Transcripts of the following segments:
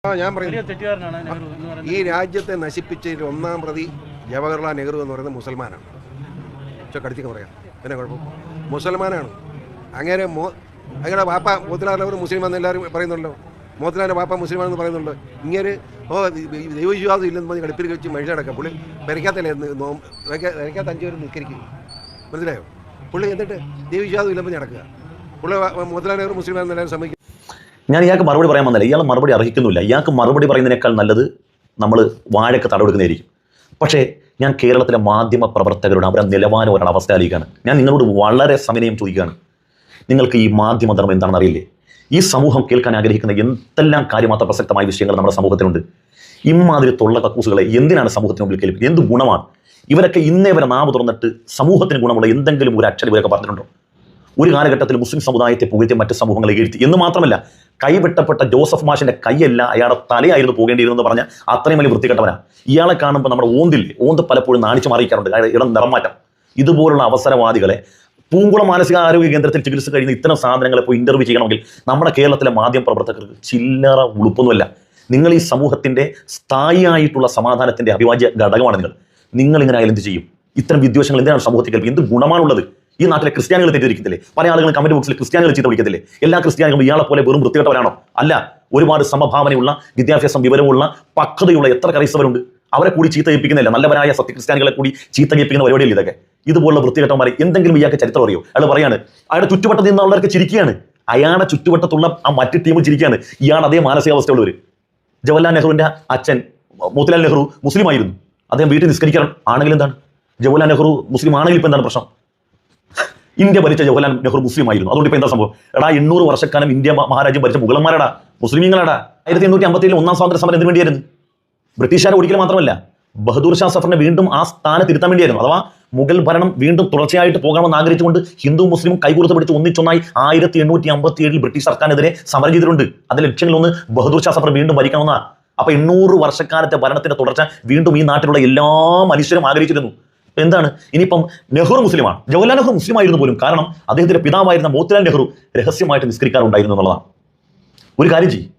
ഞാൻ പറയുന്നു ഈ രാജ്യത്തെ നശിപ്പിച്ചതിൽ ഒന്നാം പ്രതി ജവഹർലാൽ നെഹ്റു എന്ന് പറയുന്നത് മുസൽമാനാണ്. കടിച്ചൊക്കെ പറയാം, പിന്നെ കുഴപ്പം മുസൽമാനാണ്. അങ്ങനെ അങ്ങനെ വാപ്പ മോത്തിലാൽ നെഹ്റു മുസ്ലിം എന്ന് എല്ലാവരും പറയുന്നുണ്ടല്ലോ. മോത്തിലാലിൻ്റെ വാപ്പ മുസ്ലിമാണെന്ന് പറയുന്നുണ്ട്. ഇങ്ങനെ ദൈവവിശ്വാസം ഇല്ലെന്ന് പറഞ്ഞ് കളിപ്പിൽ വെച്ച് മനുഷ്യടക്കാം. പുള്ളി പെരയ്ക്കാത്തല്ലേ പെരയ്ക്കാത്ത 5 പേര് നിൽക്കരിക്കും, മനസ്സിലായോ? പുള്ളി എന്നിട്ട് ദൈവവിശ്വാസം ഇല്ലെന്ന് നടക്കുക. പുള്ളി മോത്തിലാൽ നെഹ്റു മുസ്ലിമാണെന്ന് എല്ലാവരും സമ്മതിക്കും. ഞാൻ ഇയാൾക്ക് മറുപടി പറയാൻ വന്നില്ല. ഇയാൾ മറുപടി അർഹിക്കുന്നില്ല. ഇയാൾക്ക് മറുപടി പറയുന്നതിനേക്കാൾ നല്ലത് നമ്മൾ വാഴയ്ക്ക് തടവെടുക്കുന്നതായിരിക്കും. പക്ഷേ ഞാൻ കേരളത്തിലെ മാധ്യമ പ്രവർത്തകരുടെ അവരുടെ നിലവാരം ഒരാൾ അവസ്ഥയിലേക്കാണ്. ഞാൻ നിങ്ങളോട് വളരെ സമയം ചോദിക്കുകയാണ്. നിങ്ങൾക്ക് ഈ മാധ്യമധർമ്മം എന്താണെന്ന് അറിയില്ലേ? ഈ സമൂഹം കേൾക്കാൻ ആഗ്രഹിക്കുന്ന എന്തെല്ലാം കാര്യമാത്ര പ്രസക്തമായ വിഷയങ്ങൾ നമ്മുടെ സമൂഹത്തിലുണ്ട്. ഇമാതിരി തൊള്ള കക്കൂസുകളെ എന്തിനാണ് സമൂഹത്തിന് മുമ്പിൽ കേൾപ്പിക്കുന്നത്? എന്ത് ഗുണമാണ്? ഇവരൊക്കെ ഇന്നേ വരെ നാവ് തുറന്നിട്ട് സമൂഹത്തിന് ഗുണമുള്ള എന്തെങ്കിലും ഒരു അക്ഷരം ഇവരൊക്കെ പറഞ്ഞിട്ടുണ്ടോ? ഒരു കാലഘട്ടത്തിൽ മുസ്ലിം സമുദായത്തെ പുകഴ്ത്തി മറ്റ് സമൂഹങ്ങളെ എഴുത്തി എന്ന് മാത്രമല്ല, കൈവെട്ടപ്പെട്ട ജോസഫ് മാഷിന്റെ കൈയല്ല അയാളുടെ തലയായിരുന്നു പോകേണ്ടിയിരുന്നെന്ന് പറഞ്ഞ അത്രയും വലിയ വൃത്തികെട്ടവനാണ്. ഇയാളെ കാണുമ്പോൾ നമ്മുടെ ഓന്ത് പലപ്പോഴും നാണിച്ചു മാറിക്കാറുണ്ട്. ഇടം നിറമാറ്റം. ഇതുപോലുള്ള അവസരവാദികളെ പൂങ്കുളം മാനസികാരോഗ്യ കേന്ദ്രത്തിൽ ചികിത്സ കഴിയുന്ന ഇത്തരം സാധനങ്ങളെ പോയി ഇന്റർവ്യൂ ചെയ്യണമെങ്കിൽ നമ്മുടെ കേരളത്തിലെ മാധ്യമ പ്രവർത്തകർക്ക് ചില്ലറ ഉളുപ്പൊന്നുമല്ല. നിങ്ങൾ ഈ സമൂഹത്തിന്റെ സ്ഥായിയായിട്ടുള്ള സമാധാനത്തിന്റെ അവിഭാജ്യ ഘടകമാണ്. നിങ്ങൾ ഇങ്ങനെ ആയാലും എന്ത് ചെയ്യും? ഇത്തരം വിദ്വേഷങ്ങൾ എന്തിനാണ് സമൂഹത്തിൽ കേൾപ്പി? എന്ത് ഗുണമാണുള്ളത്? ഈ നാട്ടിലെ ക്രിസ്ത്യാനികൾ തെറ്റിദ്ധരിക്കത്തില്ലേ? പല ആളുകളും കമന്റ് ബോക്സിൽ ക്രിസ്ത്യാനികൾ ചീത്ത വിളിക്കത്തില്ലേ? എല്ലാ ക്രിസ്ത്യാനികളും ഇയാളെ പോലെ വെറും വൃത്തികെട്ടവരാണോ? അല്ല, ഒരുപാട് സമഭാവനയുള്ള, വിദ്യാഭ്യാസം വിവരമുള്ള, പക്വതയുള്ള എത്ര ക്രൈസ്തവരുണ്ട്. അവരെ കൂടി ചീത്ത കേൾപ്പിക്കുന്നില്ല. നല്ലവരായ സത്യ ക്രിസ്ത്യാനികളെ കൂടി ചീത്ത കേൾപ്പിക്കുന്ന പരിപാടിയിൽ ഇതൊക്കെ. ഇതുപോലുള്ള വൃത്തികെട്ടവന്മാരെ എന്തെങ്കിലും ഇയാൾക്ക് ചരിത്രം അറിയോ? അയാൾ പറയാണ് അയാളുടെ ചുറ്റുവട്ടത്തിൽ നിന്നുള്ളവർക്ക് ചിരിക്കുകയാണ്. അയാളുടെ ചുറ്റുവട്ടത്തുള്ള ആ മറ്റ് ടീമിൽ ചിരിക്കുകയാണ്. ഇയാൾ അതേ മാനസികാവസ്ഥയുള്ളവർ. ജവഹർലാൽ നെഹ്റുവിന്റെ അച്ഛൻ മോത്തിലാൽ നെഹ്റു മുസ്ലിം ആയിരുന്നു. അദ്ദേഹം വീട്ടിൽ നിസ്കരിക്കാൻ ആണെങ്കിൽ എന്താണ്? ജവഹർലാൽ നെഹ്റു മുസ്ലിം ആണെങ്കിൽ ഇപ്പം എന്താണ് പ്രശ്നം? ഇന്ത്യ ഭരിച്ച ജവഹർലാൽ നെഹ്റു മുസ്ലിം ആയിരുന്നു. അതുകൊണ്ട് ഇപ്പം എന്താ സംഭവം? 800 വർഷക്കാലം ഇന്ത്യ മഹാരാജ്യം ഭരിച്ച മുഗളന്മാരടാ, മുസ്ലിമീങ്ങളാടാ. 1857 ഒന്നാം സ്വാതന്ത്ര്യ സമരം എന്തിനു വേണ്ടിയായിരുന്നു? ബ്രിട്ടീഷുകാരെ ഒരിക്കലും മാത്രമല്ല, ബഹദൂർ ഷാ സഫറിനെ വീണ്ടും ആ സ്ഥാനത്ത് ഇരുത്താൻ വേണ്ടിയായിരുന്നു. അഥവാ മുഗൾ ഭരണം വീണ്ടും തുടർച്ചയായിട്ട് പോകണമെന്ന് ആഗ്രഹിച്ചുകൊണ്ട് ഹിന്ദു മുസ്ലിം കൈകോർത്ത് പിടിച്ച് ഒന്നിച്ചൊന്നായി 1857 ബ്രിട്ടീഷ് സർക്കാരിനെതിരെ സമരം ചെയ്തിട്ടുണ്ട്. അതിന്റെ ലക്ഷ്യങ്ങളൊന്ന് ബഹദൂർ ഷാ സഫർ വീണ്ടും ഭരിക്കണമെന്നാണ്. അപ്പൊ 800 വർഷക്കാലത്തെ ഭരണത്തിന്റെ തുടർച്ച വീണ്ടും ഈ നാട്ടിലുള്ള എല്ലാ മനുഷ്യരും ആഗ്രഹിച്ചിരുന്നു. എന്താണ്? ഇനിയിപ്പം നെഹ്റു മുസ്ലിമാണ്. ജവഹർലാൽ നെഹ്റു മുസ്ലിം ആയിരുന്നു പോലും. കാരണം അദ്ദേഹത്തിന്റെ പിതാവായിരുന്ന മോത്തിലാൽ നെഹ്റു രഹസ്യമായിട്ട് നിസ്കരിക്കാറുണ്ടായിരുന്നു എന്നുള്ളതാണ്. ഒരു കാര്യം ചെയ്യും,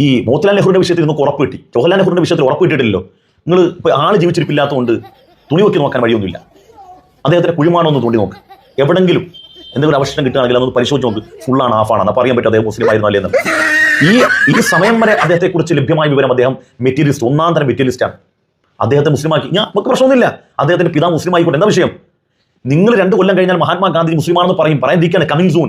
ഈ മോത്തിലാൽ നെഹ്റുവിന്റെ വിഷയത്തിൽ നിങ്ങൾക്ക് ഉറപ്പ് കിട്ടി, ജവഹർലാൽ നെഹ്റുവിന്റെ വിഷയത്തിൽ ഉറപ്പ് കിട്ടിയിട്ടില്ലോ. നിങ്ങൾ ഇപ്പൊ ആള് ജീവിച്ചിരിപ്പില്ലാത്തതുകൊണ്ട് തുണി നോക്കി നോക്കാൻ വഴിയൊന്നുമില്ല. അദ്ദേഹത്തിന്റെ കുഴിമാണോ ഒന്ന് തോണ്ടി നോക്ക്. എവിടെങ്കിലും എന്തെങ്കിലും അവശേഷം കിട്ടുകയാണെങ്കിൽ അതൊന്ന് പരിശോധിച്ച് നോക്ക്. ഫുള്ളാണ്, ആഫാണ്, എന്നാൽ പറയാൻ പറ്റും അദ്ദേഹം മുസ്ലിം ആയിരുന്നു അല്ലേ എന്ന്. ഈ സമയം വരെ അദ്ദേഹത്തെ കുറിച്ച് ലഭ്യമായ വിവരം അദ്ദേഹം മെറ്റീരിയലിസ്റ്റ്, ഒന്നാം തരം മെറ്റീരിയലിസ്റ്റാണ്. അദ്ദേഹത്തെ മുസ്ലിമാക്കി നമുക്ക് പ്രശ്നമൊന്നുമില്ല. അദ്ദേഹത്തിന്റെ പിതാവ് മുസ്ലിം ആയിക്കോട്ടെ, എന്താ വിഷയം? നിങ്ങൾ 2 കൊല്ലം കഴിഞ്ഞാൽ മഹാത്മാഗാന്ധി മുസ്ലിമാണെന്ന് പറയാതിരിക്കുകയാണ് കമ്മിങ് സൂൺ.